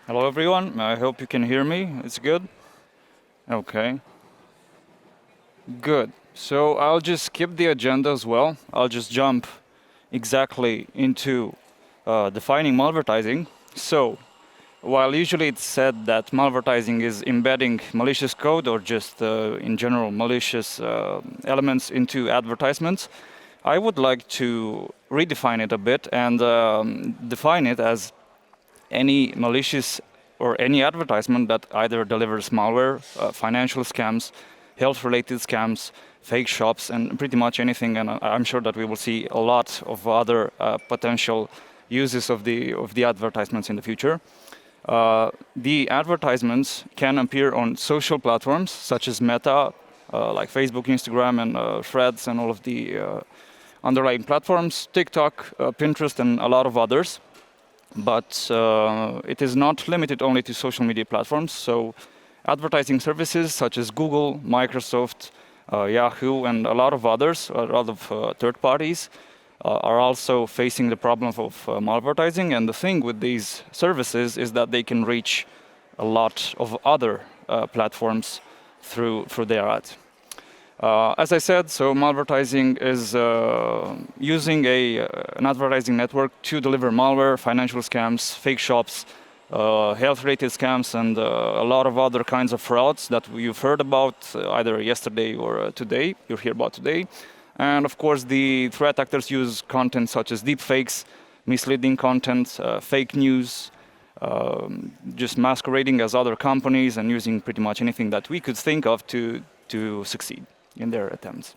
Hello everyone, I hope you can hear me. It's good? Okay, good. So I'll just skip the agenda as well. I'll just jump exactly into defining malvertising. So while usually it's said that malvertising is embedding malicious code or just in general malicious elements into advertisements, I would like to redefine it a bit and define it as any malicious or any advertisement that either delivers malware, financial scams, health-related scams, fake shops, and pretty much anything. And I'm sure that we will see a lot of other potential uses of the advertisements in the future. The advertisements can appear on social platforms such as Meta, like Facebook, Instagram, and Threads, and all of the underlying platforms, TikTok, Pinterest, and a lot of others. But it is not limited only to social media platforms. So advertising services such as Google, Microsoft, Yahoo, and a lot of others, a lot of third parties, are also facing the problem of malvertising. And the thing with these services is that they can reach a lot of other platforms through their ads. As I said, so malvertising is using an advertising network to deliver malware, financial scams, fake shops, health-related scams, and a lot of other kinds of frauds that you've heard about either yesterday or today. You'll hear about today. And of course, the threat actors use content such as deepfakes, misleading content, fake news, just masquerading as other companies and using pretty much anything that we could think of to succeed in their attempts.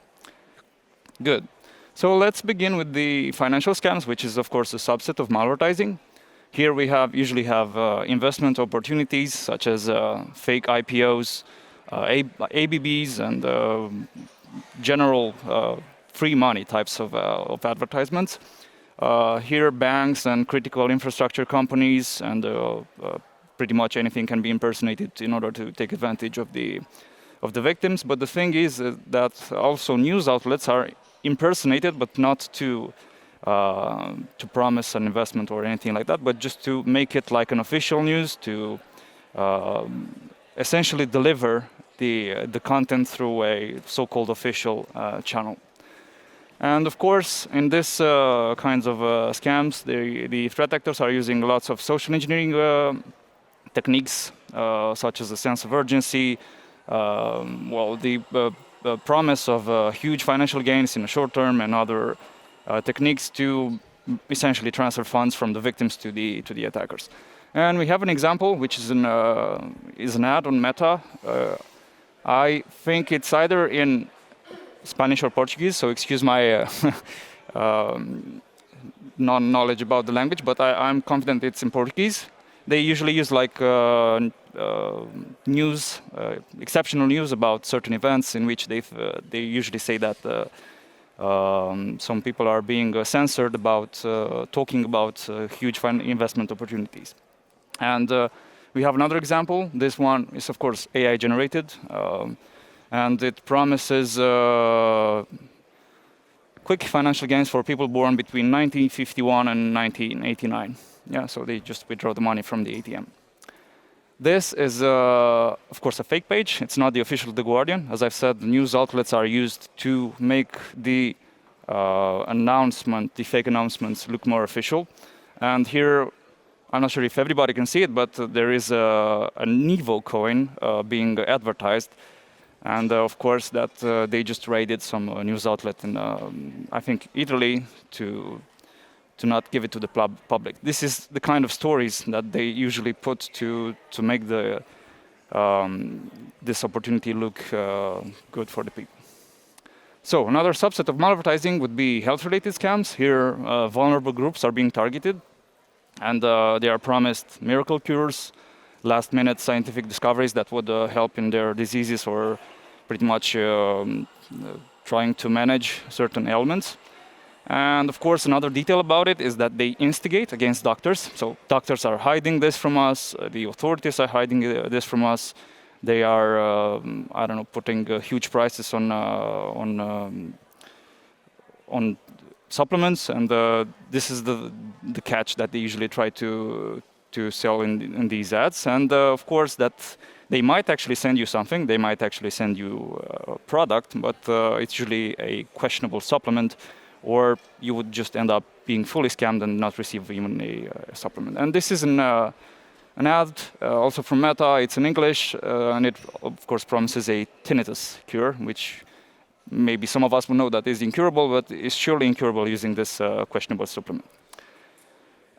Good. So let's begin with the financial scams, which is of course a subset of malvertising. Here we usually have investment opportunities such as fake IPOs, ABBs, and general free money types of advertisements. Here banks and critical infrastructure companies and pretty much anything can be impersonated in order to take advantage of the victims. But the thing is that also news outlets are impersonated, but not to promise an investment or anything like that, but just to make it like an official news, to essentially deliver the content through a so-called official channel. And of course, in this kinds of scams, the threat actors are using lots of social engineering techniques, such as a sense of urgency, the promise of huge financial gains in the short term, and other techniques to essentially transfer funds from the victims to the attackers. And we have an example, which is an ad on Meta. I think it's either in Spanish or Portuguese, so excuse my non-knowledge about the language, but I'm confident it's in Portuguese. They usually use like news, exceptional news about certain events in which they usually say that some people are being censored about talking about huge investment opportunities. And we have another example. This one is, of course, AI generated, and it promises quick financial gains for people born between 1951 and 1989. Yeah, so they just withdraw the money from the ATM. This is, of course, a fake page. It's not the official The Guardian. As I've said, the news outlets are used to make the fake announcements look more official. And here, I'm not sure if everybody can see it, but there is an Evo coin being advertised. And of course, that they just raided some news outlet in, I think, Italy to not give it to the public. This is the kind of stories that they usually put to make this opportunity look good for the people. So another subset of malvertising would be health-related scams. Here, vulnerable groups are being targeted, and they are promised miracle cures, last-minute scientific discoveries that would help in their diseases or pretty much trying to manage certain ailments. And of course, another detail about it is that they instigate against doctors. So doctors are hiding this from us. The authorities are hiding this from us. They are, I don't know, putting huge prices on supplements. And this is the catch that they usually try to to sell in these ads. And of course, that they might actually send you something. They might actually send you a product, but it's usually a questionable supplement, or you would just end up being fully scammed and not receive even a supplement. And this is an ad also from Meta. It's in English, and it of course promises a tinnitus cure, which maybe some of us will know that is incurable, but is surely incurable using this questionable supplement.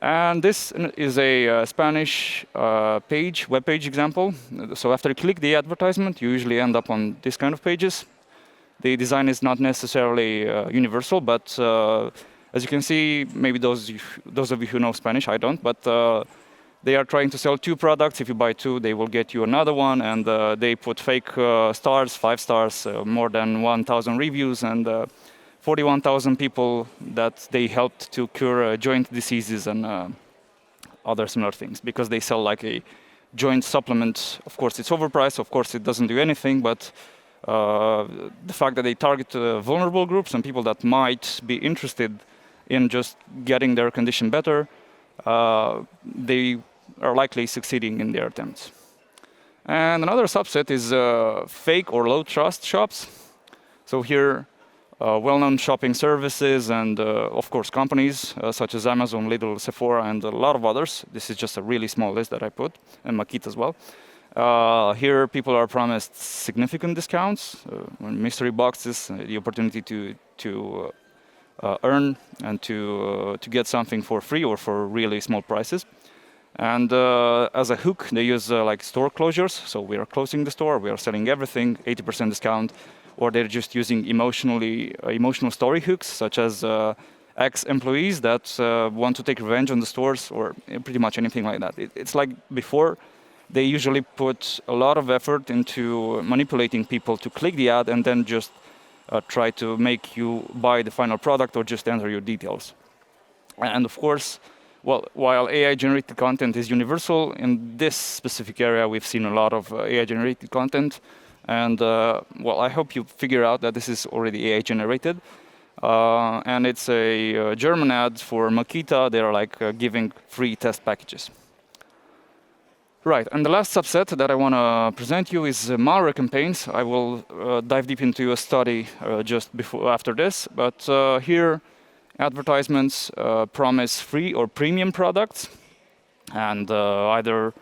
And this is a Spanish web page example. So after you click the advertisement, you usually end up on this kind of pages. The design is not necessarily universal, but as you can see, maybe those of you who know Spanish, I don't, but they are trying to sell 2 products. If you buy 2, they will get you another one, and they put fake stars, 5 stars, more than 1,000 reviews, and 41,000 people that they helped to cure joint diseases and other similar things, because they sell like a joint supplement. Of course, it's overpriced. Of course, it doesn't do anything, but the fact that they target vulnerable groups and people that might be interested in just getting their condition better, they are likely succeeding in their attempts. And another subset is fake or low trust shops. So here, well-known shopping services and, of course, companies such as Amazon, Lidl, Sephora, and a lot of others. This is just a really small list that I put, and Makita as well. Here, people are promised significant discounts, mystery boxes, the opportunity to earn and to get something for free or for really small prices. And as a hook, they use like store closures. So we are closing the store, we are selling everything, 80% discount, or they're just using emotional story hooks, such as ex-employees that want to take revenge on the stores, or pretty much anything like that. It's like before, they usually put a lot of effort into manipulating people to click the ad and then just try to make you buy the final product or just enter your details. And of course, well, while AI-generated content is universal, in this specific area, we've seen a lot of AI-generated content. And well, I hope you figure out that this is already AI-generated. And it's a German ad for Makita. They are like giving free test packages. Right, and the last subset that I want to present you is malware campaigns. I will dive deep into a study just after this, but here advertisements promise free or premium products, and either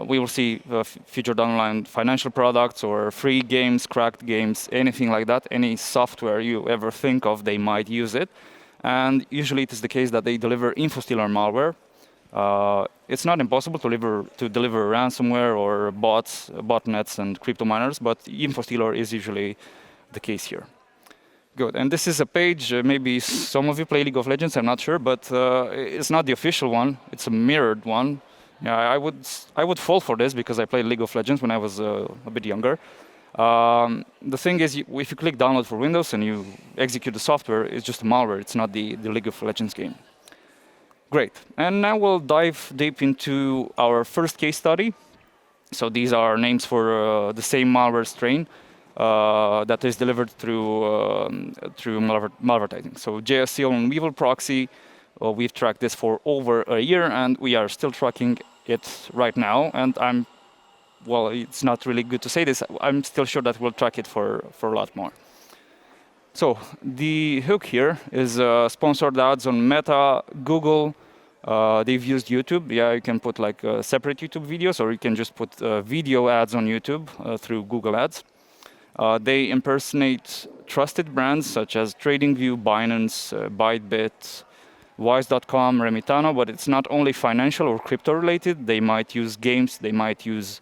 we will see featured online financial products or free games, cracked games, anything like that. Any software you ever think of, they might use it, and usually it is the case that they deliver info-stealer malware. It's not impossible to deliver ransomware or bots, botnets, and crypto miners, but info-stealer is usually the case here. Good, and this is a page, maybe some of you play League of Legends, I'm not sure, but it's not the official one, it's a mirrored one. Yeah, I would fall for this because I played League of Legends when I was a bit younger. The thing is, if you click download for Windows and you execute the software, it's just a malware, it's not the League of Legends game. Great, and now we'll dive deep into our first case study. So these are names for the same malware strain that is delivered through malvertising. So JSCL and Weevil proxy, we've tracked this for over a year, and we are still tracking it right now. And well, it's not really good to say this, I'm still sure that we'll track it for a lot more. So the hook here is sponsored ads on Meta, Google. They've used YouTube. Yeah, you can put like separate YouTube videos, or you can just put video ads on YouTube through Google Ads. They impersonate trusted brands such as TradingView, Binance, Bytebit, Wise.com, Remitano, but it's not only financial or crypto related. They might use games, they might use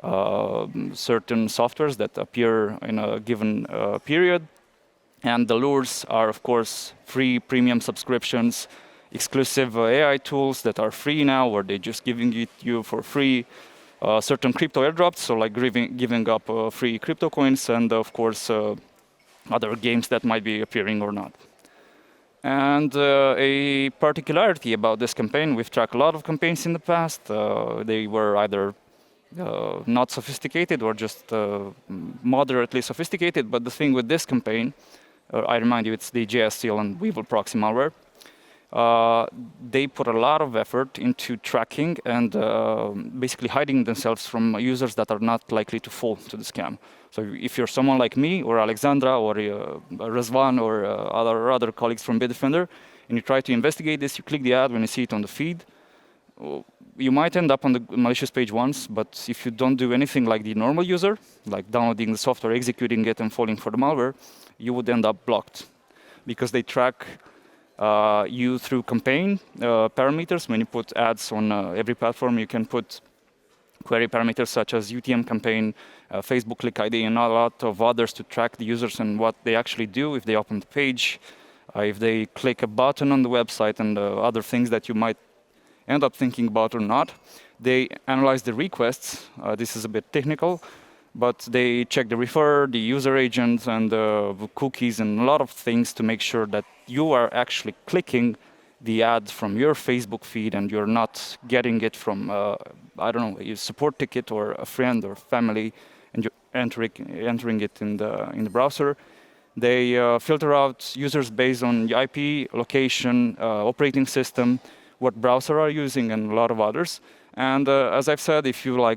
certain softwares that appear in a given period. And the lures are, of course, free premium subscriptions, exclusive AI tools that are free now, or they're just giving it you for free, certain crypto airdrops, so like giving up free crypto coins, and of course, other games that might be appearing or not. And a particularity about this campaign, we've tracked a lot of campaigns in the past. They were either not sophisticated or just moderately sophisticated, but the thing with this campaign, I remind you, it's the JSCL and Weevil proxy malware. they put a lot of effort into tracking and basically hiding themselves from users that are not likely to fall to the scam. So if you're someone like me or Alexandra or Razvan or other colleagues from Bitdefender, and you try to investigate this, you click the ad when you see it on the feed, you might end up on the malicious page once, but if you don't do anything like the normal user, like downloading the software, executing it, and falling for the malware, you would end up blocked because they track you through campaign parameters. When you put ads on every platform, you can put query parameters such as UTM campaign, Facebook click ID, and a lot of others to track the users and what they actually do if they open the page, if they click a button on the website, and other things that you might end up thinking about or not. They analyze the requests. This is a bit technical, but they check the refer, the user agent, and the cookies, and a lot of things to make sure that you are actually clicking the ad from your Facebook feed and you're not getting it from, I don't know, a support ticket or a friend or family, and you're entering it in the browser. They filter out users based on IP, location, operating system, what browser are using, and a lot of others. And as I've said, if you're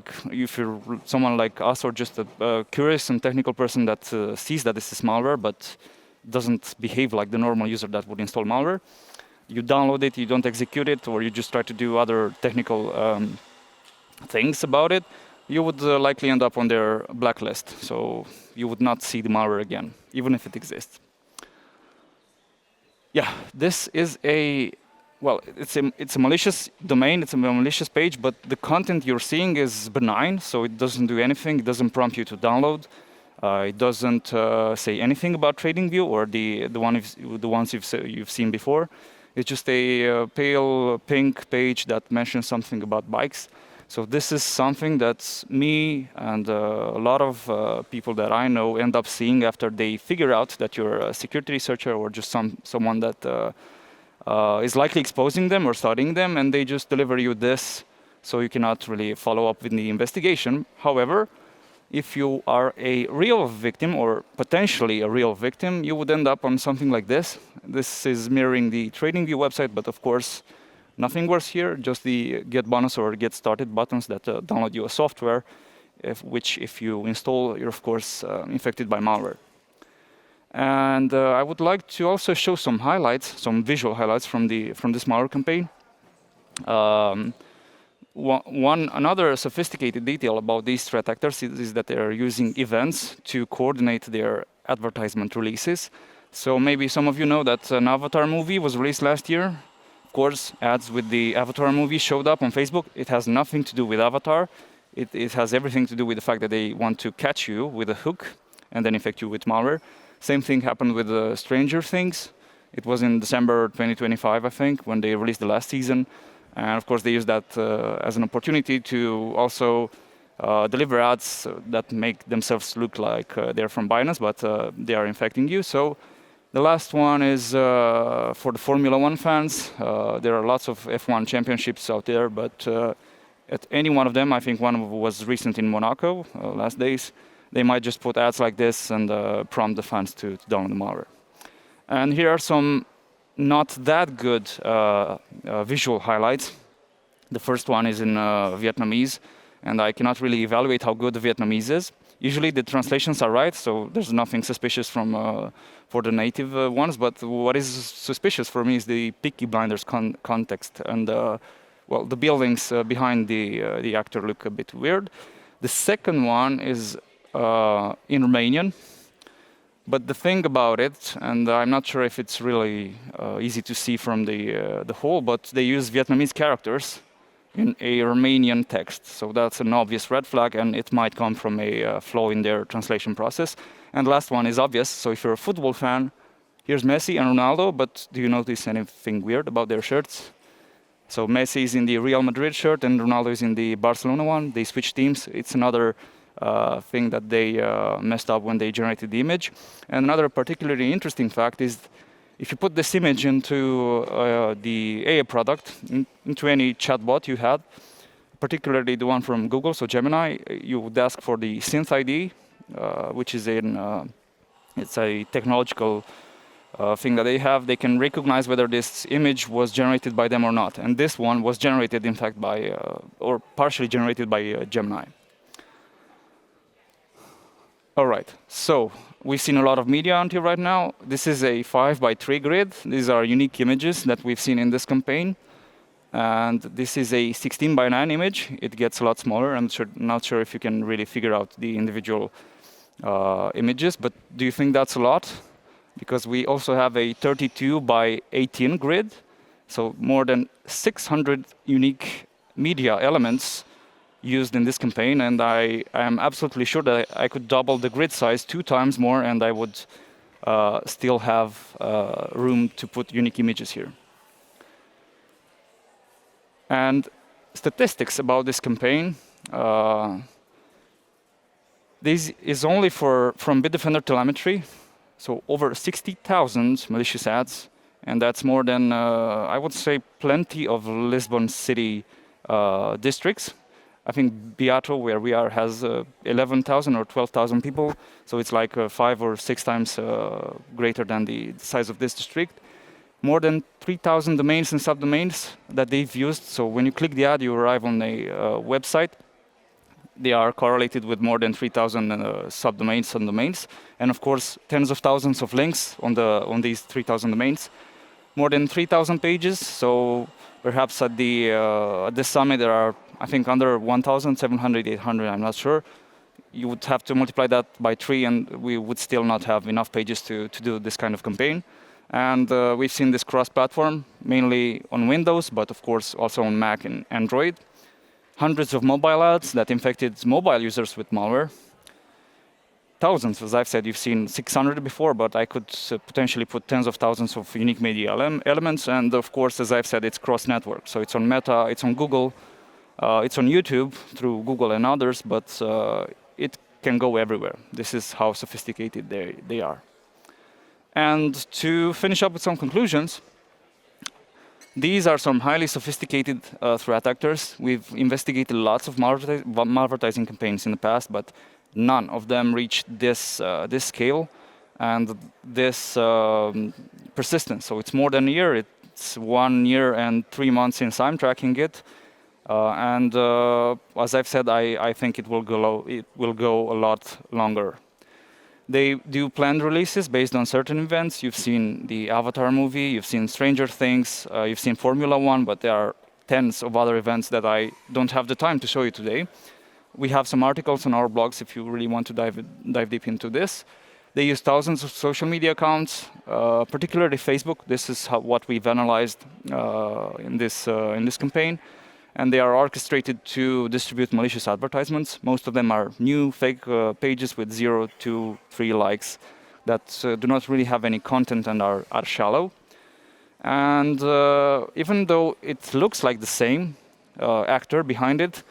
someone like us or just a curious and technical person that sees that this is malware but doesn't behave like the normal user that would install malware, you download it, you don't execute it, or you just try to do other technical things about it, you would likely end up on their blacklist. So you would not see the malware again, even if it exists. Yeah, this is it's a malicious domain, it's a malicious page, but the content you're seeing is benign, so it doesn't do anything, it doesn't prompt you to download, it doesn't say anything about TradingView or the ones you've seen before. It's just a pale pink page that mentions something about bikes. So this is something that me and a lot of people that I know end up seeing after they figure out that you're a security researcher or just someone that is likely exposing them or studying them, and they just deliver you this, so you cannot really follow up with the investigation. However, if you are a real victim or potentially a real victim, you would end up on something like this. This is mirroring the TradingView website, but of course, nothing worse here, just the get bonus or get started buttons that download you a software, which if you install, you're of course infected by malware. And I would like to also show some highlights, some visual highlights from this malware campaign. Another sophisticated detail about these threat actors is that they are using events to coordinate their advertisement releases. So maybe some of you know that an Avatar movie was released last year. Of course, ads with the Avatar movie showed up on Facebook. It has nothing to do with Avatar. It has everything to do with the fact that they want to catch you with a hook and then infect you with malware. Same thing happened with Stranger Things. It was in December 2025, I think, when they released the last season. And of course, they used that as an opportunity to also deliver ads that make themselves look like they're from Binance, but they are infecting you. So the last one is for the Formula One fans. There are lots of F1 championships out there, but at any one of them, I think one was recent in Monaco, last days, they might just put ads like this and prompt the fans to download the malware. And here are some not that good visual highlights. The first one is in Vietnamese, and I cannot really evaluate how good the Vietnamese is. Usually the translations are right, so there's nothing suspicious for the native ones, but what is suspicious for me is the Peaky Blinders context. And well, the buildings behind the actor look a bit weird. The second one is in Romanian. But the thing about it, and I'm not sure if it's really easy to see from the whole, but they use Vietnamese characters in a Romanian text. So that's an obvious red flag, and it might come from a flaw in their translation process. And the last one is obvious. So if you're a football fan, here's Messi and Ronaldo, but do you notice anything weird about their shirts? So Messi is in the Real Madrid shirt and Ronaldo is in the Barcelona one. They switched teams. It's another thing that they messed up when they generated the image. And another particularly interesting fact is if you put this image into the AI product, into any chatbot you had, particularly the one from Google, so Gemini, you would ask for the synth ID, which is it's a technological thing that they have. They can recognize whether this image was generated by them or not. And this one was generated, in fact, by, or partially generated by Gemini. All right, so we've seen a lot of media until right now. This is a 5x3 grid. These are unique images that we've seen in this campaign. And this is a 16:9 image. It gets a lot smaller. I'm not sure if you can really figure out the individual images, but do you think that's a lot? Because we also have a 32:18 grid, so more than 600 unique media elements used in this campaign, and I am absolutely sure that I could double the grid size 2 times more, and I would still have room to put unique images here. And statistics about this campaign. This is only from Bitdefender telemetry, so over 60,000 malicious ads, and that's more than, I would say, plenty of Lisbon city districts. I think Beato, where we are, has 11,000 or 12,000 people, so it's like 5 or 6 times greater than the size of this district. More than 3,000 domains and subdomains that they've used. So when you click the ad, you arrive on a website. They are correlated with more than 3,000 subdomains and domains. And of course, tens of thousands of links on these 3,000 domains. More than 3,000 pages. So perhaps at this summit, there are, I think, under 1,700, 800, I'm not sure. You would have to multiply that by 3, and we would still not have enough pages to do this kind of campaign. And we've seen this cross-platform, mainly on Windows, but of course also on Mac and Android. Hundreds of mobile ads that infected mobile users with malware. Thousands, as I've said, you've seen 600 before, but I could potentially put tens of thousands of unique media elements. And of course, as I've said, it's cross-network. So it's on Meta, it's on Google, it's on YouTube through Google and others, but it can go everywhere. This is how sophisticated they are. And to finish up with some conclusions, these are some highly sophisticated threat actors. We've investigated lots of malvertising campaigns in the past, but none of them reached this scale and this persistence. So it's more than a year. It's 1 year and 3 months since I'm tracking it. And as I've said, I think it will go a lot longer. They do planned releases based on certain events. You've seen the Avatar movie, you've seen Stranger Things, you've seen Formula 1, but there are tens of other events that I don't have the time to show you today. We have some articles on our blogs if you really want to dive deep into this. They use thousands of social media accounts, particularly Facebook. This is what we've analyzed in this campaign. And they are orchestrated to distribute malicious advertisements. Most of them are new fake pages with 0 to 3 likes that do not really have any content and are shallow. And even though it looks like the same actor behind it,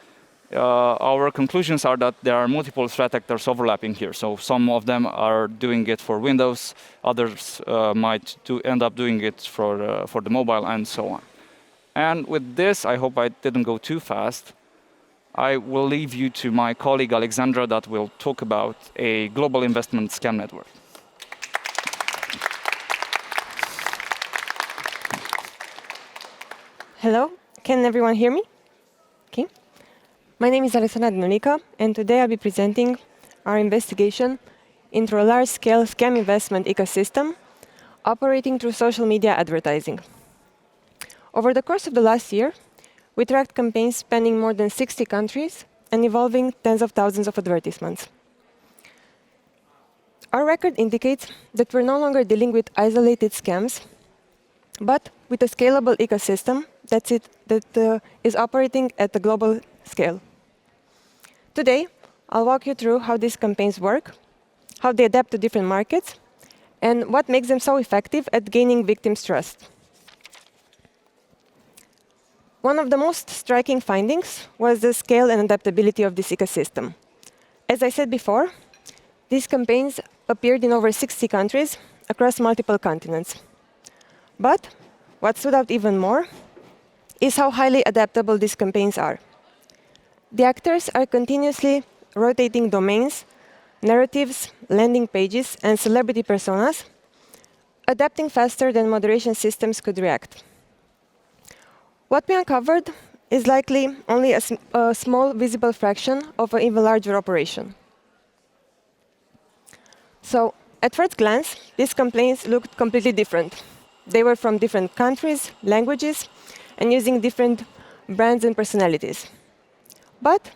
our conclusions are that there are multiple threat actors overlapping here. So some of them are doing it for Windows, others might end up doing it for the mobile, and so on. And with this, I hope I didn't go too fast. I will leave you to my colleague Alexandra that will talk about a global investment scam network. Hello, can everyone hear me? Okay. My name is Alexandra Dinulica, and today I'll be presenting our investigation into a large-scale scam investment ecosystem operating through social media advertising. Over the course of the last year, we tracked campaigns spanning more than 60 countries and involving tens of thousands of advertisements. Our record indicates that we're no longer dealing with isolated scams, but with a scalable ecosystem that is operating at a global scale. Today, I'll walk you through how these campaigns work, how they adapt to different markets, and what makes them so effective at gaining victims' trust. One of the most striking findings was the scale and adaptability of this ecosystem. As I said before, these campaigns appeared in over 60 countries across multiple continents. But what stood out even more is how highly adaptable these campaigns are. The actors are continuously rotating domains, narratives, landing pages, and celebrity personas adapting faster than moderation systems could react. What we uncovered is likely only a small visible fraction of an even larger operation. So, at first glance, these complaints looked completely different. They were from different countries, languages, and using different brands and personalities. But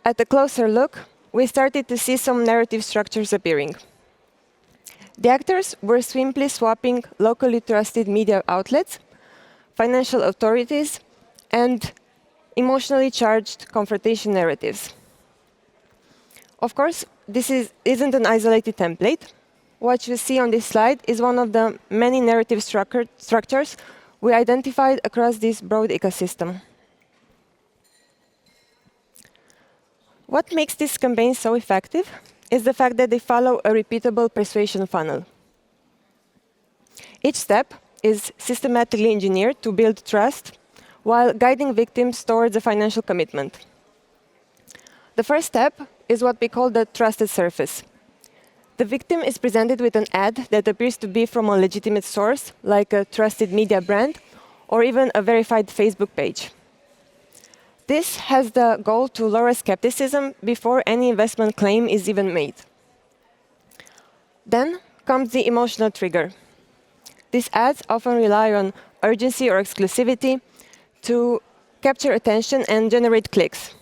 at a closer look, we started to see some narrative structures appearing. The actors were simply swapping locally trusted media outlets, financial authorities, and emotionally charged confrontation narratives. Of course, this isn't an isolated template. What you see on this slide is one of the many narrative structures we identified across this broad ecosystem. What makes these campaigns so effective is the fact that they follow a repeatable persuasion funnel. Each step is systematically engineered to build trust while guiding victims towards a financial commitment. The first step is what we call the trusted surface. The victim is presented with an ad that appears to be from a legitimate source, like a trusted media brand, or even a verified Facebook page. This has the goal to lower skepticism before any investment claim is even made. Then comes the emotional trigger. These ads often rely on urgency or exclusivity to capture attention and generate clicks.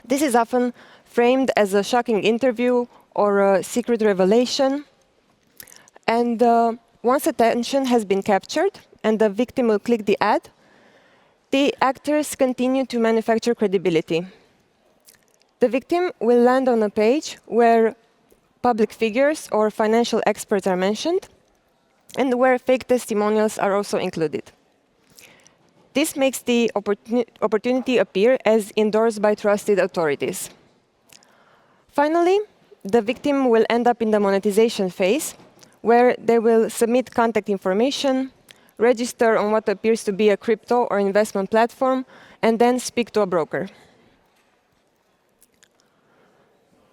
This is often framed as a shocking interview or a secret revelation. And once attention has been captured and the victim will click the ad, the actors continue to manufacture credibility. The victim will land on a page where public figures or financial experts are mentioned, and where fake testimonials are also included. This makes the opportunity appear as endorsed by trusted authorities. Finally, the victim will end up in the monetization phase, where they will submit contact information, register on what appears to be a crypto or investment platform, and then speak to a broker.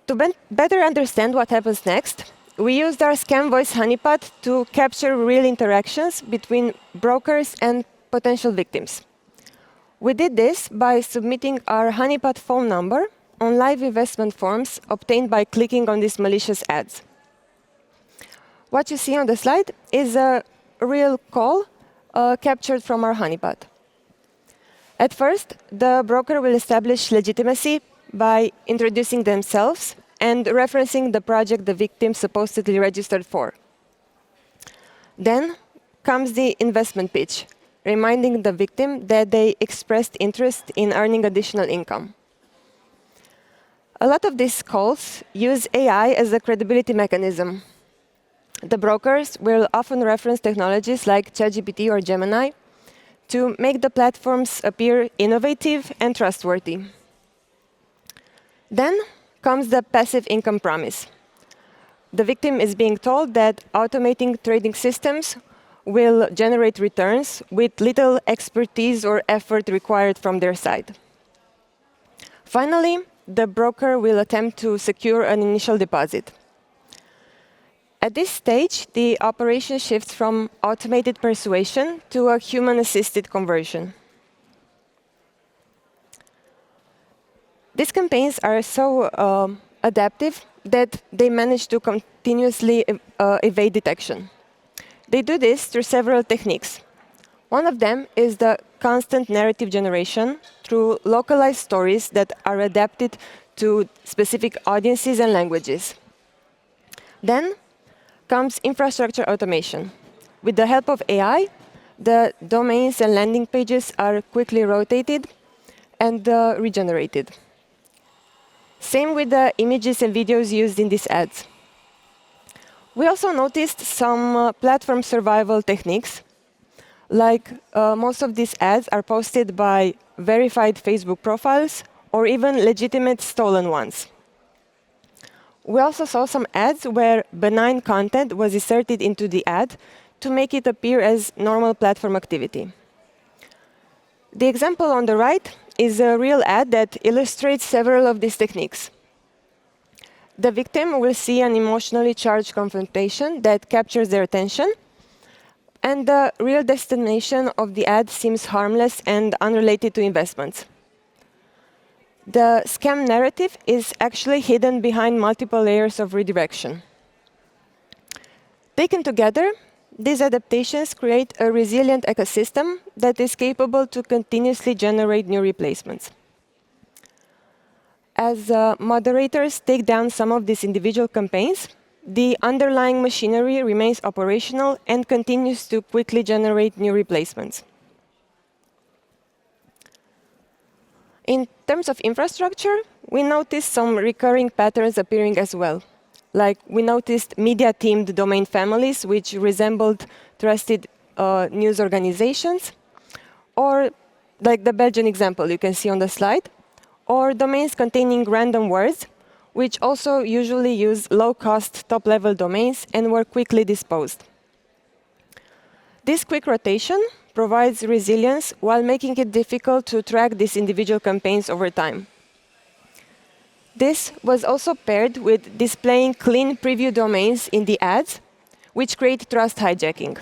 To better understand what happens next, we used our scam voice honeypot to capture real interactions between brokers and potential victims. We did this by submitting our honeypot phone number on live investment forms obtained by clicking on these malicious ads. What you see on the slide is a real call captured from our honeypot. At first, the broker will establish legitimacy by introducing themselves and referencing the project the victim supposedly registered for. Then comes the investment pitch, reminding the victim that they expressed interest in earning additional income. A lot of these calls use AI as a credibility mechanism. The brokers will often reference technologies like ChatGPT or Gemini to make the platforms appear innovative and trustworthy. Then comes the passive income promise. The victim is being told that automating trading systems will generate returns with little expertise or effort required from their side. Finally, the broker will attempt to secure an initial deposit. At this stage, the operation shifts from automated persuasion to a human-assisted conversion. These campaigns are so adaptive that they manage to continuously evade detection. They do this through several techniques. One of them is the constant narrative generation through localized stories that are adapted to specific audiences and languages. Then comes infrastructure automation. With the help of AI, the domains and landing pages are quickly rotated and regenerated. Same with the images and videos used in these ads. We also noticed some platform survival techniques, like most of these ads are posted by verified Facebook profiles or even legitimate stolen ones. We also saw some ads where benign content was inserted into the ad to make it appear as normal platform activity. The example on the right is a real ad that illustrates several of these techniques. The victim will see an emotionally charged confrontation that captures their attention, and the real destination of the ad seems harmless and unrelated to investments. The scam narrative is actually hidden behind multiple layers of redirection. Taken together, these adaptations create a resilient ecosystem that is capable to continuously generate new replacements. As moderators take down some of these individual campaigns, the underlying machinery remains operational and continues to quickly generate new replacements. In terms of infrastructure, we noticed some recurring patterns appearing as well. Like we noticed media-themed domain families, which resembled trusted news organizations, or like the Belgian example you can see on the slide, or domains containing random words, which also usually use low-cost, top-level domains and were quickly disposed. This quick rotation provides resilience while making it difficult to track these individual campaigns over time. This was also paired with displaying clean preview domains in the ads, which create trust hijacking.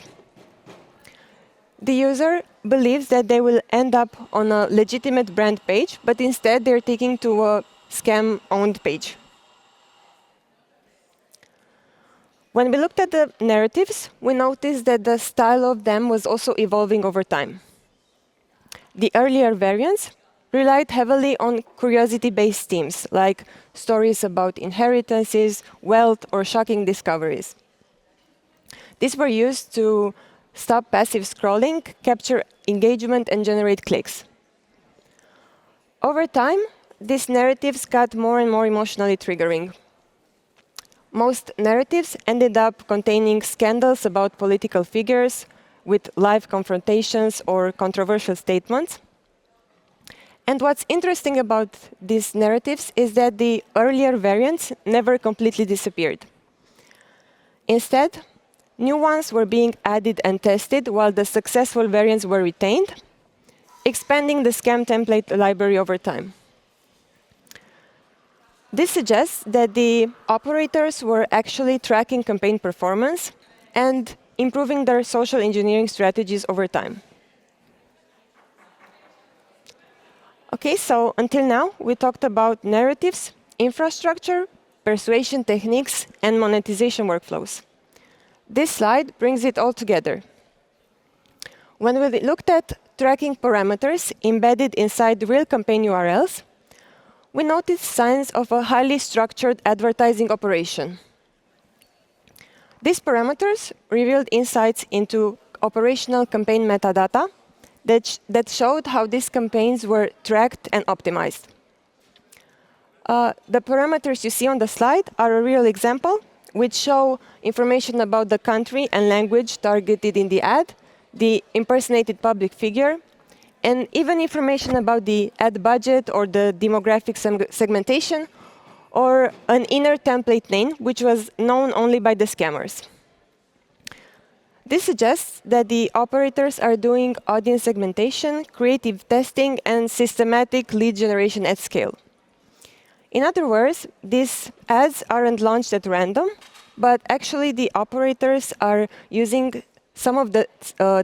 The user believes that they will end up on a legitimate brand page, but instead they're taken to a scam-owned page. When we looked at the narratives, we noticed that the style of them was also evolving over time. The earlier variants relied heavily on curiosity-based themes, like stories about inheritances, wealth, or shocking discoveries. These were used to stop passive scrolling, capture engagement, and generate clicks. Over time, these narratives got more and more emotionally triggering. Most narratives ended up containing scandals about political figures with live confrontations or controversial statements. And what's interesting about these narratives is that the earlier variants never completely disappeared. Instead, new ones were being added and tested while the successful variants were retained, expanding the scam template library over time. This suggests that the operators were actually tracking campaign performance and improving their social engineering strategies over time. OK, so until now, we talked about narratives, infrastructure, persuasion techniques, and monetization workflows. This slide brings it all together. When we looked at tracking parameters embedded inside real campaign URLs, we noticed signs of a highly structured advertising operation. These parameters revealed insights into operational campaign metadata that showed how these campaigns were tracked and optimized. The parameters you see on the slide are a real example, which show information about the country and language targeted in the ad, the impersonated public figure, and even information about the ad budget or the demographic segmentation, or an inner template name, which was known only by the scammers. This suggests that the operators are doing audience segmentation, creative testing, and systematic lead generation at scale. In other words, these ads aren't launched at random, but actually the operators are using some of the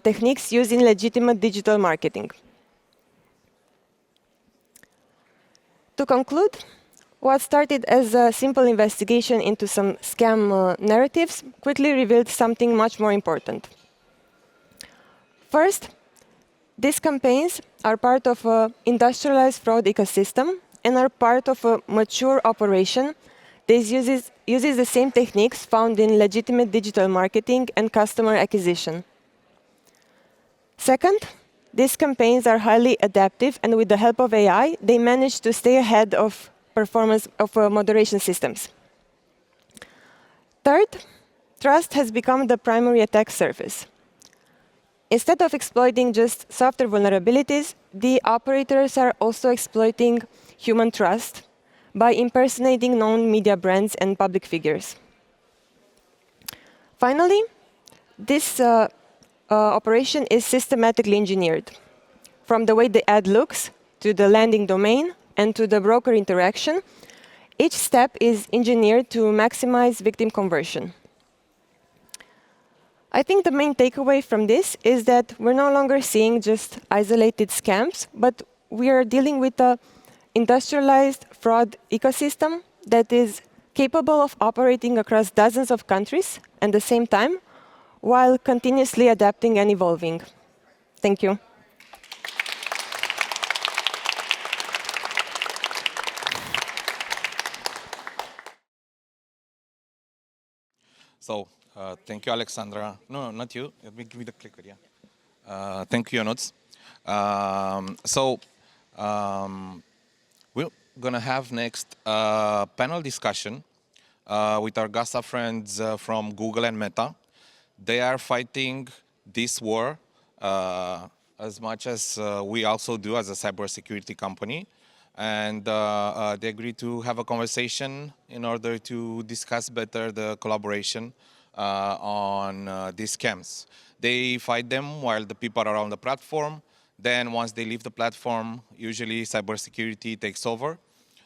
techniques used in legitimate digital marketing. To conclude, what started as a simple investigation into some scam narratives quickly revealed something much more important. First, these campaigns are part of an industrialized fraud ecosystem and are part of a mature operation that uses the same techniques found in legitimate digital marketing and customer acquisition. Second, these campaigns are highly adaptive, and with the help of AI, they manage to stay ahead of performance of moderation systems. Third, trust has become the primary attack surface. Instead of exploiting just software vulnerabilities, the operators are also exploiting human trust by impersonating known media brands and public figures. Finally, this operation is systematically engineered. From the way the ad looks, to the landing domain, and to the broker interaction, each step is engineered to maximize victim conversion. I think the main takeaway from this is that we're no longer seeing just isolated scams, but we are dealing with a industrialized fraud ecosystem that is capable of operating across dozens of countries at the same time, while continuously adapting and evolving. Thank you. So, thank you, Alexandra. No, not you. Let me give you the clicker, yeah. Thank you, Jonas. We're going to have next a panel discussion with our GASA friends from Google and Meta. They are fighting this war as much as we also do as a cybersecurity company. And they agreed to have a conversation in order to discuss better the collaboration on these scams. They fight them while the people are on the platform. Then once they leave the platform, usually cybersecurity takes over.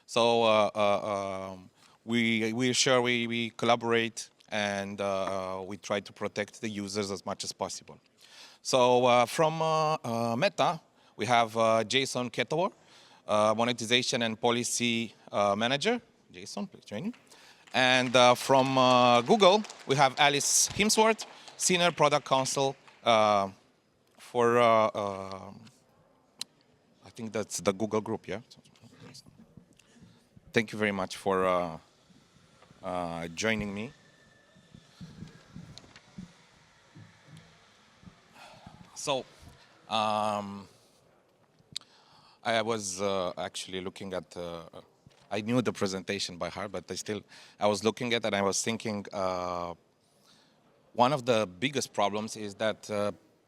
So we collaborate and we try to protect the users as much as possible. So from Meta, we have Jason Ketover, monetization and policy manager. Jason, please join me. And from Google, we have Alice Himsworth, senior product counsel for, I think that's the Google group, yeah? Thank you very much for joining me. So, I was actually looking at, I knew the presentation by heart, but I was looking at it and I was thinking, one of the biggest problems is that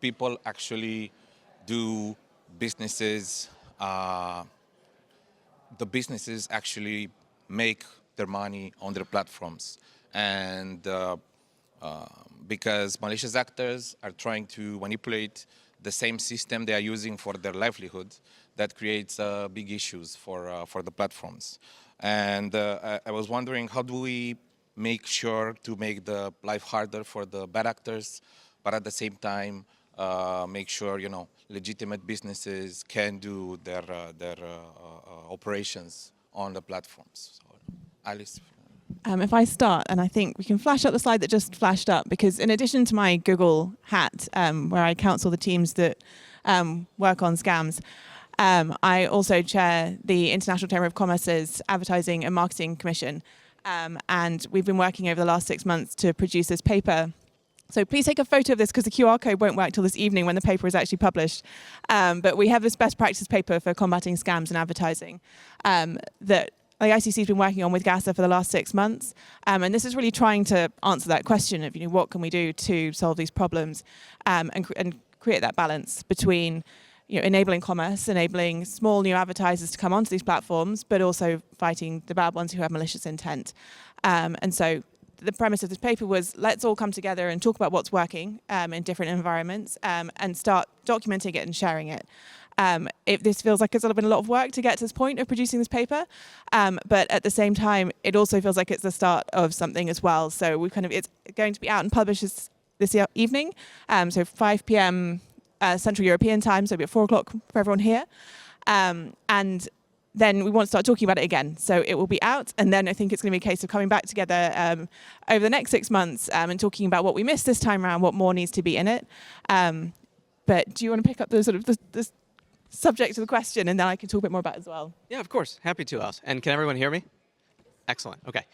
people actually do businesses, the businesses actually make their money on their platforms. And because malicious actors are trying to manipulate the same system they are using for their livelihood, that creates big issues for the platforms. And I was wondering, how do we make sure to make the life harder for the bad actors, but at the same time make sure legitimate businesses can do their operations on the platforms? So, Alice. If I start, and I think we can flash up the slide that just flashed up, because in addition to my Google hat, where I counsel the teams that work on scams, I also chair the International Chamber of Commerce's Advertising and Marketing Commission. And we've been working over the last 6 months to produce this paper. So please take a photo of this, because the QR code won't work till this evening when the paper is actually published. But we have this best practice paper for combating scams in advertising that the ICC has been working on with GASA for the last 6 months. And this is really trying to answer that question of, what can we do to solve these problems and create that balance between enabling commerce, enabling small new advertisers to come onto these platforms, but also fighting the bad ones who have malicious intent. And so the premise of this paper was, let's all come together and talk about what's working in different environments and start documenting it and sharing it. This feels like it's been a lot of work to get to this point of producing this paper, but at the same time, it also feels like it's the start of something as well. So it's going to be out and published this evening, so 5 p.m. Central European time, so it'll be at 4 o'clock for everyone here. And then we want to start talking about it again. So it will be out, and then I think it's going to be a case of coming back together over the next 6 months and talking about what we missed this time around, what more needs to be in it. But do you want to pick up the the subject of the question, and then I can talk a bit more about it as well? Yeah, of course. Happy to, Alice. And can everyone hear me? Excellent. Okay.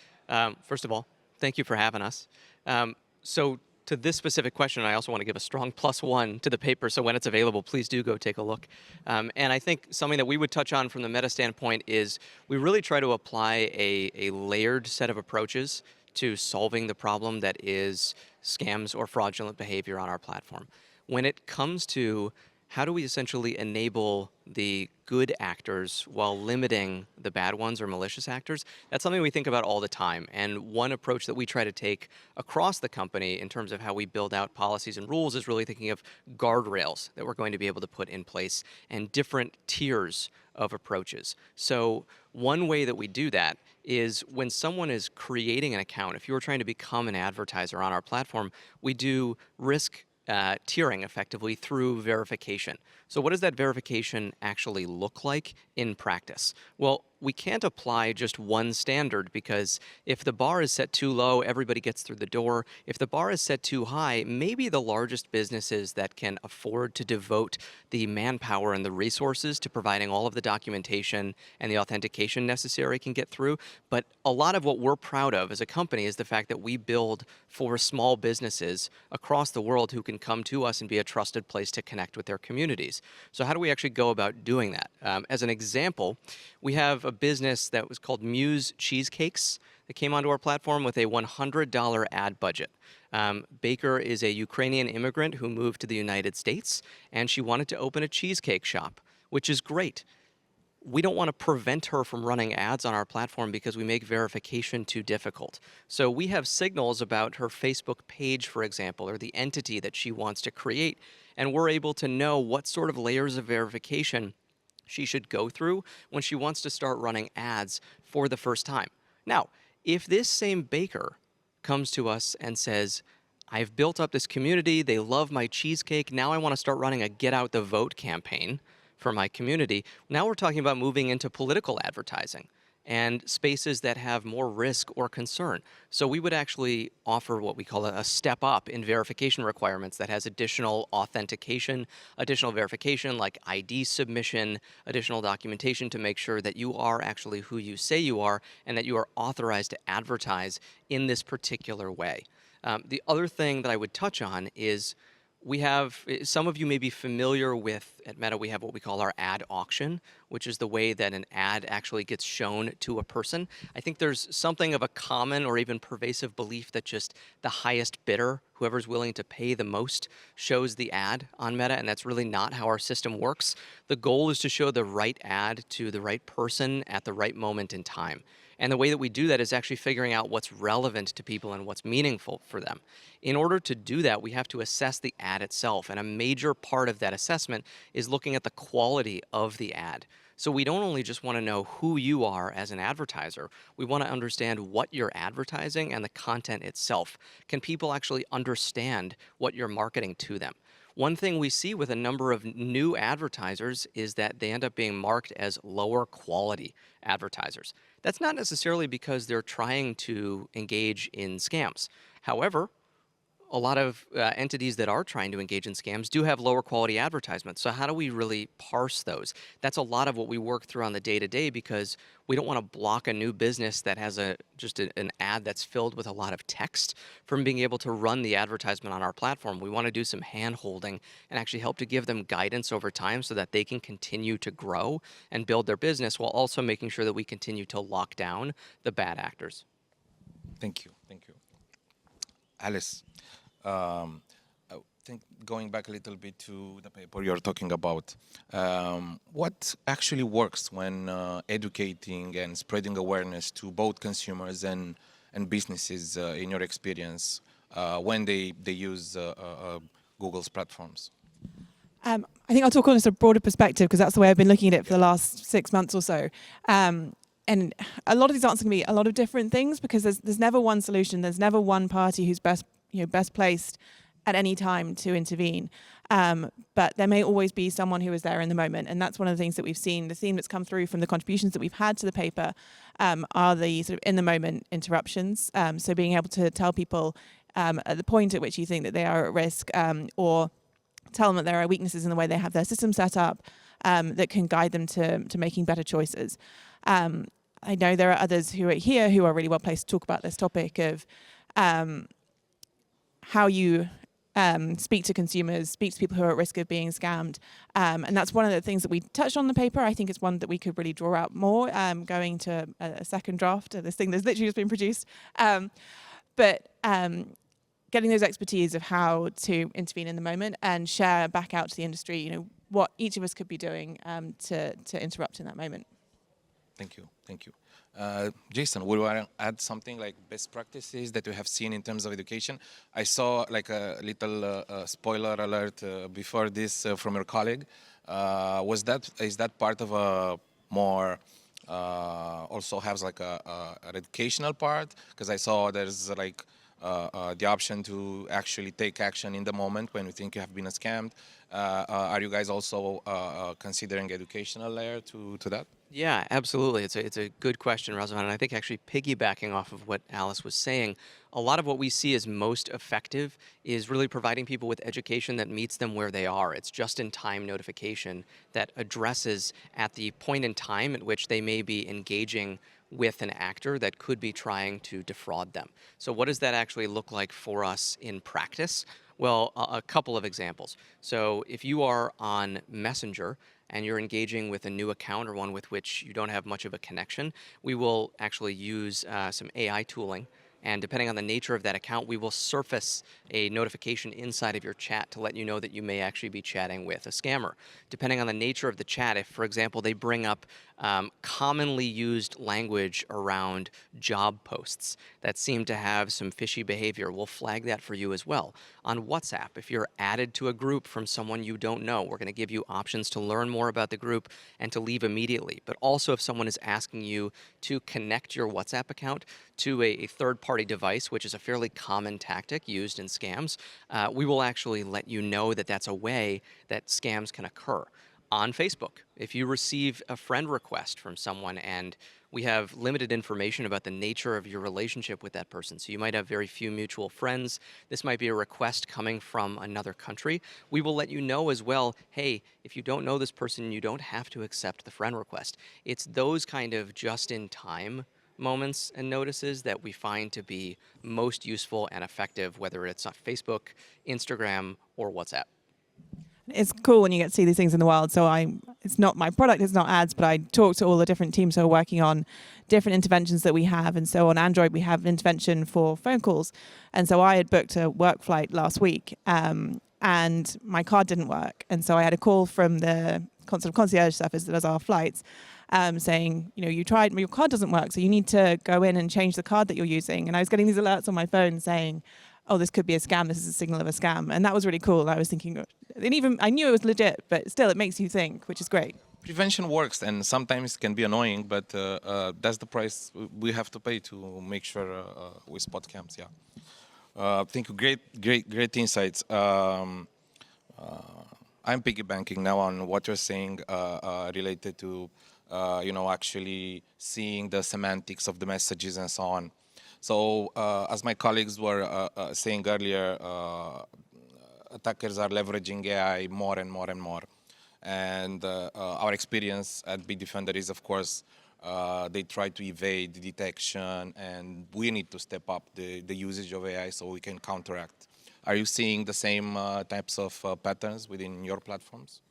First of all, thank you for having us. So to this specific question, I also want to give a strong +1 to the paper, so when it's available, please do go take a look. And I think something that we would touch on from the Meta standpoint is we really try to apply a layered set of approaches to solving the problem that is scams or fraudulent behavior on our platform. When it comes to how do we essentially enable the good actors while limiting the bad ones or malicious actors, that's something we think about all the time. And one approach that we try to take across the company in terms of how we build out policies and rules is really thinking of guardrails that we're going to be able to put in place and different tiers of approaches. So one way that we do that is when someone is creating an account, if you're trying to become an advertiser on our platform, we do risk tiering effectively through verification. So what does that verification actually look like in practice? Well, we can't apply just one standard, because if the bar is set too low, everybody gets through the door. If the bar is set too high, maybe the largest businesses that can afford to devote the manpower and the resources to providing all of the documentation and the authentication necessary can get through. But a lot of what we're proud of as a company is the fact that we build for small businesses across the world who can come to us and be a trusted place to connect with their communities. So how do we actually go about doing that? As an example, we have a business that was called Muse Cheesecakes that came onto our platform with a $100 ad budget. Baker is a Ukrainian immigrant who moved to the United States, and she wanted to open a cheesecake shop, which is great. We don't want to prevent her from running ads on our platform because we make verification too difficult. So we have signals about her Facebook page, for example, or the entity that she wants to create, and we're able to know what sort of layers of verification she should go through when she wants to start running ads for the first time. Now, if this same baker comes to us and says, I've built up this community, they love my cheesecake, now I want to start running a Get Out the Vote campaign for my community, now we're talking about moving into political advertising and spaces that have more risk or concern. So we would actually offer what we call a step up in verification requirements that has additional authentication, additional verification like ID submission, additional documentation to make sure that you are actually who you say you are and that you are authorized to advertise in this particular way. The other thing that I would touch on is we have, some of you may be familiar with, at Meta, we have what we call our ad auction, which is the way that an ad actually gets shown to a person. I think there's something of a common or even pervasive belief that just the highest bidder, whoever's willing to pay the most, shows the ad on Meta, and that's really not how our system works. The goal is to show the right ad to the right person at the right moment in time. And the way that we do that is actually figuring out what's relevant to people and what's meaningful for them. In order to do that, we have to assess the ad itself. And a major part of that assessment is looking at the quality of the ad. So we don't only just want to know who you are as an advertiser, we want to understand what you're advertising and the content itself. Can people actually understand what you're marketing to them? One thing we see with a number of new advertisers is that they end up being marked as lower quality advertisers. That's not necessarily because they're trying to engage in scams. However, a lot of entities that are trying to engage in scams do have lower quality advertisements. So how do we really parse those? That's a lot of what we work through on the day-to-day, because we don't want to block a new business that has just an ad that's filled with a lot of text from being able to run the advertisement on our platform. We want to do some hand-holding and actually help to give them guidance over time so that they can continue to grow and build their business while also making sure that we continue to lock down the bad actors. Thank you. Thank you. Alice. I think going back a little bit to the paper you're talking about, what actually works when educating and spreading awareness to both consumers and businesses, in your experience, when they use Google's platforms? I think I'll talk on a broader perspective, because that's the way I've been looking at it for the last 6 months or so. And a lot of these answers can be a lot of different things, because there's never one solution. There's never one party who's best placed at any time to intervene. But there may always be someone who is there in the moment. And that's one of the things that we've seen. The theme that's come through from the contributions that we've had to the paper are the sort of in the moment interruptions. So being able to tell people at the point at which you think that they are at risk, or tell them that there are weaknesses in the way they have their system set up, that can guide them to making better choices. I know there are others who are here who are really well placed to talk about this topic of how you speak to consumers, speak to people who are at risk of being scammed. And that's one of the things that we touched on in the paper. I think it's one that we could really draw out more, going to a second draft of this thing that's literally just been produced. But getting those expertise of how to intervene in the moment and share back out to the industry, what each of us could be doing to interrupt in that moment. Thank you. Thank you. Jason, would you want to add something like best practices that you have seen in terms of education? I saw like a little spoiler alert before this from your colleague. Is that part of a more also has like an educational part? Because I saw there's like the option to actually take action in the moment when you think you have been scammed. Are you guys also considering educational layer to that? Yeah, absolutely. It's a good question, Razvan, and I think actually piggybacking off of what Alice was saying, a lot of what we see as most effective is really providing people with education that meets them where they are. It's just-in-time notification that addresses at the point in time at which they may be engaging with an actor that could be trying to defraud them. So what does that actually look like for us in practice? Well, a couple of examples. So if you are on Messenger and you're engaging with a new account or one with which you don't have much of a connection, we will actually use some AI tooling. And depending on the nature of that account, we will surface a notification inside of your chat to let you know that you may actually be chatting with a scammer. Depending on the nature of the chat, if, for example, they bring up commonly used language around job posts that seem to have some fishy behavior, we'll flag that for you as well. On WhatsApp, if you're added to a group from someone you don't know, we're going to give you options to learn more about the group and to leave immediately. But also if someone is asking you to connect your WhatsApp account to a third-party device, which is a fairly common tactic used in scams, we will actually let you know that that's a way that scams can occur. On Facebook, if you receive a friend request from someone and we have limited information about the nature of your relationship with that person, so you might have very few mutual friends, this might be a request coming from another country, we will let you know as well, hey, if you don't know this person, you don't have to accept the friend request. It's those kind of just-in-time moments and notices that we find to be most useful and effective, whether it's on Facebook, Instagram, or WhatsApp. It's cool when you get to see these things in the wild. So it's not my product, it's not ads, but I talk to all the different teams who are working on different interventions that we have. And so on Android, we have an intervention for phone calls. And so I had booked a work flight last week and my card didn't work. And so I had a call from the concierge service that does our flights saying, you know, you tried, your card doesn't work. So you need to go in and change the card that you're using. And I was getting these alerts on my phone saying, oh, this could be a scam, this is a signal of a scam. And that was really cool. I was thinking, and even I knew it was legit, but still it makes you think, which is great. Prevention works, and sometimes can be annoying, but that's the price we have to pay to make sure we spot scams. Yeah. Thank you. Great insights. I'm piggybacking now on what you're saying related to, actually seeing the semantics of the messages and so on. So, as my colleagues were saying earlier, attackers are leveraging AI more and more and more. And our experience at Bitdefender is, of course, they try to evade detection, and we need to step up the usage of AI so we can counteract. Are you seeing the same types of patterns within your platforms?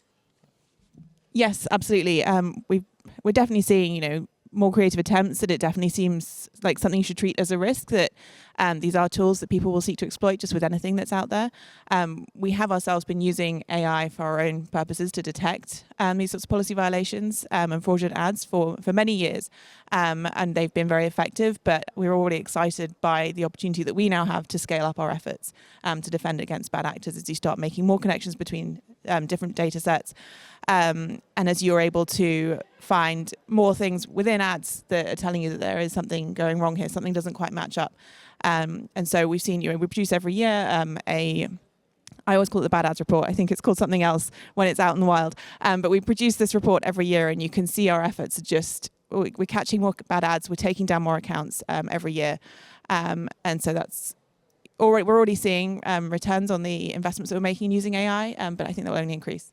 Yes, absolutely. We're definitely seeing, more creative attempts, and it definitely seems like something you should treat as a risk, that these are tools that people will seek to exploit just with anything that's out there. We have ourselves been using AI for our own purposes to detect these sorts of policy violations and fraudulent ads for many years, and they've been very effective, but we're already excited by the opportunity that we now have to scale up our efforts to defend against bad actors as you start making more connections between different data sets. And as you're able to find more things within ads that are telling you that there is something going wrong here, something doesn't quite match up. And so we've seen, we produce every year I always call it the bad ads report. I think it's called something else when it's out in the wild. But we produce this report every year, and you can see our efforts are we're catching more bad ads, we're taking down more accounts every year. And so we're already seeing returns on the investments that we're making using AI, but I think that will only increase.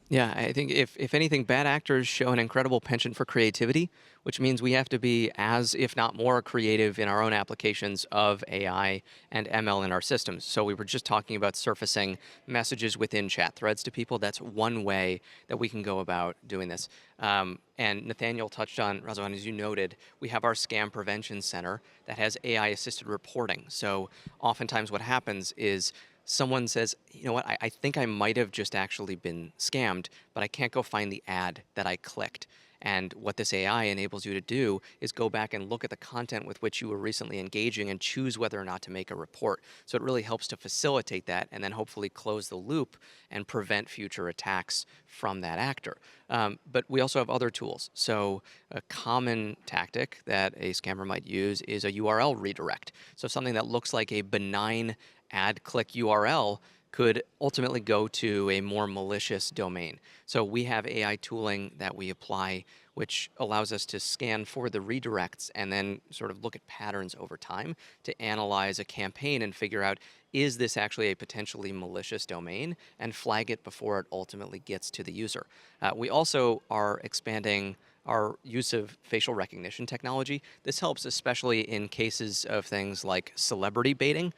Yeah, I think if anything, bad actors show an incredible penchant for creativity, which means we have to be as, if not more, creative in our own applications of AI and ML in our systems. So we were just talking about surfacing messages within chat threads to people. That's one way that we can go about doing this. And Nathaniel touched on, Razvan, as you noted, we have our Scam Prevention Center that has AI-assisted reporting. So oftentimes what happens is someone says, you know what, I think I might have just actually been scammed, but I can't go find the ad that I clicked. And what this AI enables you to do is go back and look at the content with which you were recently engaging and choose whether or not to make a report. So it really helps to facilitate that and then hopefully close the loop and prevent future attacks from that actor. But we also have other tools. So a common tactic that a scammer might use is a URL redirect. So something that looks like a benign ad click URL could ultimately go to a more malicious domain. So we have AI tooling that we apply, which allows us to scan for the redirects and then sort of look at patterns over time to analyze a campaign and figure out, is this actually a potentially malicious domain, and flag it before it ultimately gets to the user. We also are expanding our use of facial recognition technology. This helps especially in cases of things like celebrity baiting.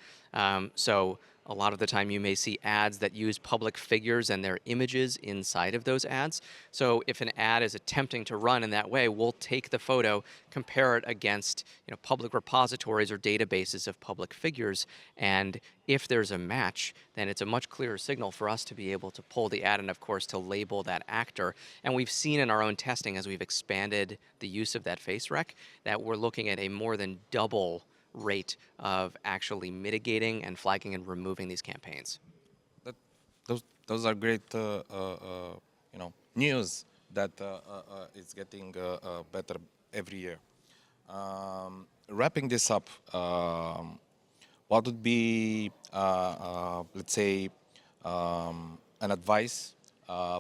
So a lot of the time you may see ads that use public figures and their images inside of those ads. So if an ad is attempting to run in that way, we'll take the photo, compare it against public repositories or databases of public figures, and if there's a match, then it's a much clearer signal for us to be able to pull the ad and, of course, to label that actor. And we've seen in our own testing, as we've expanded the use of that face rec, that we're looking at a more than double rate of actually mitigating and flagging and removing these campaigns. Those are great, news that it's getting better every year. Wrapping this up, what would be, let's say, an advice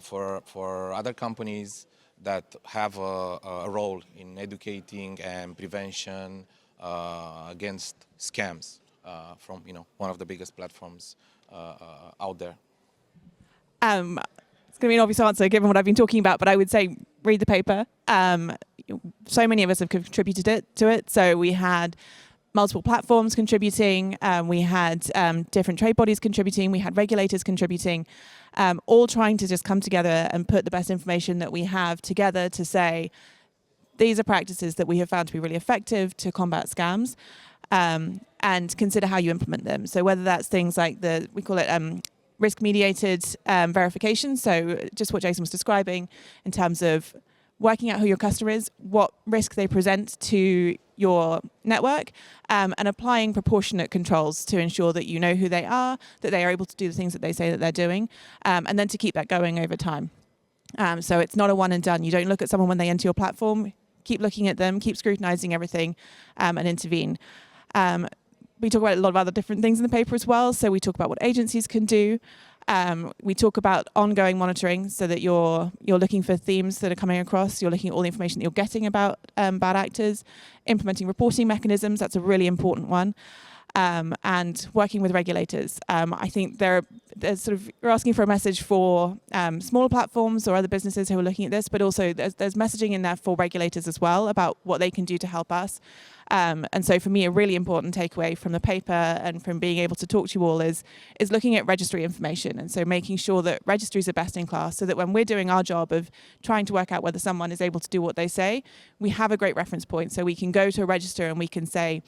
for other companies that have a role in educating and prevention against scams from one of the biggest platforms out there? It's going to be an obvious answer given what I've been talking about, but I would say read the paper. So many of us have contributed to it. So we had multiple platforms contributing, we had different trade bodies contributing, we had regulators contributing, all trying to just come together and put the best information that we have together to say, these are practices that we have found to be really effective to combat scams, and consider how you implement them. So whether that's things like we call it risk-mediated verification, so just what Jason was describing in terms of working out who your customer is, what risk they present to your network, and applying proportionate controls to ensure that you know who they are, that they are able to do the things that they say that they're doing, and then to keep that going over time. So it's not a one and done. You don't look at someone when they enter your platform, keep looking at them, keep scrutinizing everything, and intervene. We talk about a lot of other different things in the paper as well. So we talk about what agencies can do. We talk about ongoing monitoring so that you're looking for themes that are coming across. You're looking at all the information that you're getting about bad actors, implementing reporting mechanisms. That's a really important one. And working with regulators. I think there's you're asking for a message for smaller platforms or other businesses who are looking at this, but also there's messaging in there for regulators as well about what they can do to help us. And so for me, a really important takeaway from the paper and from being able to talk to you all is looking at registry information. And so making sure that registries are best in class so that when we're doing our job of trying to work out whether someone is able to do what they say, we have a great reference point. So we can go to a register and we can say,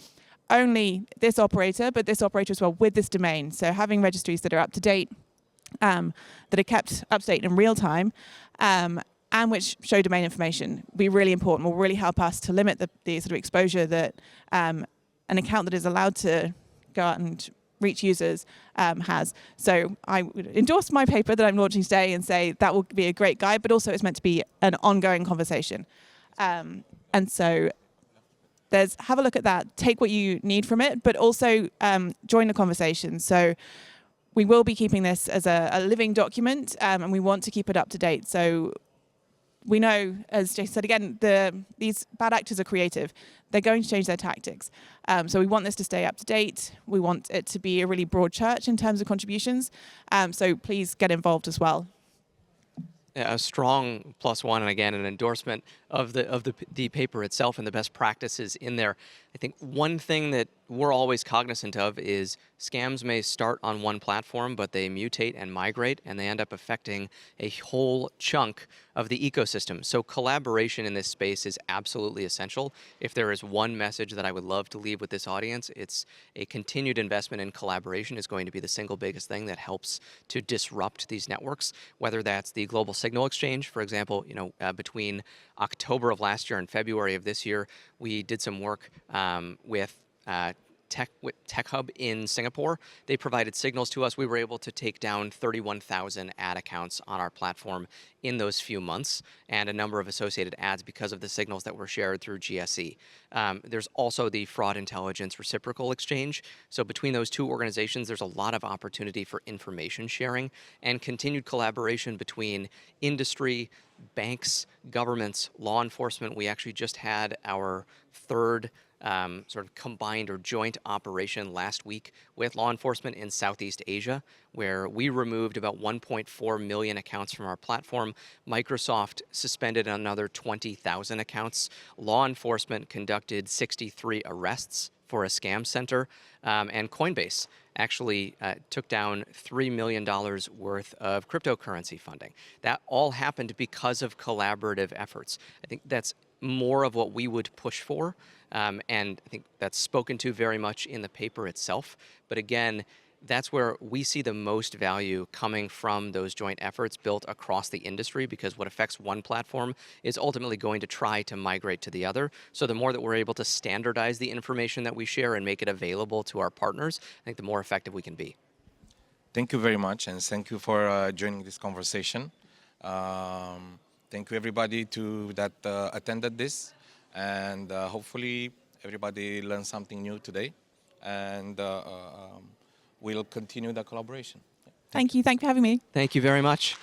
only this operator, but this operator as well with this domain. So having registries that are up to date, that are kept up to date in real time, and which show domain information will be really important, will really help us to limit the sort of exposure that an account that is allowed to go out and reach users has. So I would endorse my paper that I'm launching today and say that will be a great guide, but also it's meant to be an ongoing conversation. And so have a look at that, take what you need from it, but also join the conversation. So we will be keeping this as a living document, and we want to keep it up to date. So we know, as Jason said again, these bad actors are creative. They're going to change their tactics. So we want this to stay up to date. We want it to be a really broad church in terms of contributions. So please get involved as well. A strong +1, and again, an endorsement of the paper itself and the best practices in there. I think one thing that we're always cognizant of is scams may start on one platform, but they mutate and migrate, and they end up affecting a whole chunk of the ecosystem. So collaboration in this space is absolutely essential. If there is one message that I would love to leave with this audience, it's a continued investment in collaboration is going to be the single biggest thing that helps to disrupt these networks, whether that's the global signal exchange. For example, between October of last year and February of this year, we did some work with Tech Hub in Singapore. They provided signals to us. We were able to take down 31,000 ad accounts on our platform in those few months, and a number of associated ads because of the signals that were shared through GSE. There's also the Fraud Intelligence Reciprocal Exchange. So between those two organizations, there's a lot of opportunity for information sharing and continued collaboration between industry, banks, governments, law enforcement. We actually just had our third sort of combined or joint operation last week with law enforcement in Southeast Asia, where we removed about 1.4 million accounts from our platform. Microsoft suspended another 20,000 accounts. Law enforcement conducted 63 arrests for a scam center, and Coinbase actually took down $3 million worth of cryptocurrency funding. That all happened because of collaborative efforts. I think that's more of what we would push for, and I think that's spoken to very much in the paper itself. But again, that's where we see the most value coming from those joint efforts built across the industry, because what affects one platform is ultimately going to try to migrate to the other. So the more that we're able to standardize the information that we share and make it available to our partners, I think the more effective we can be. Thank you very much, and thank you for joining this conversation. Thank you everybody that attended this, and hopefully everybody learned something new today, and we'll continue the collaboration. Thank you. Thank you for having me. Thank you very much.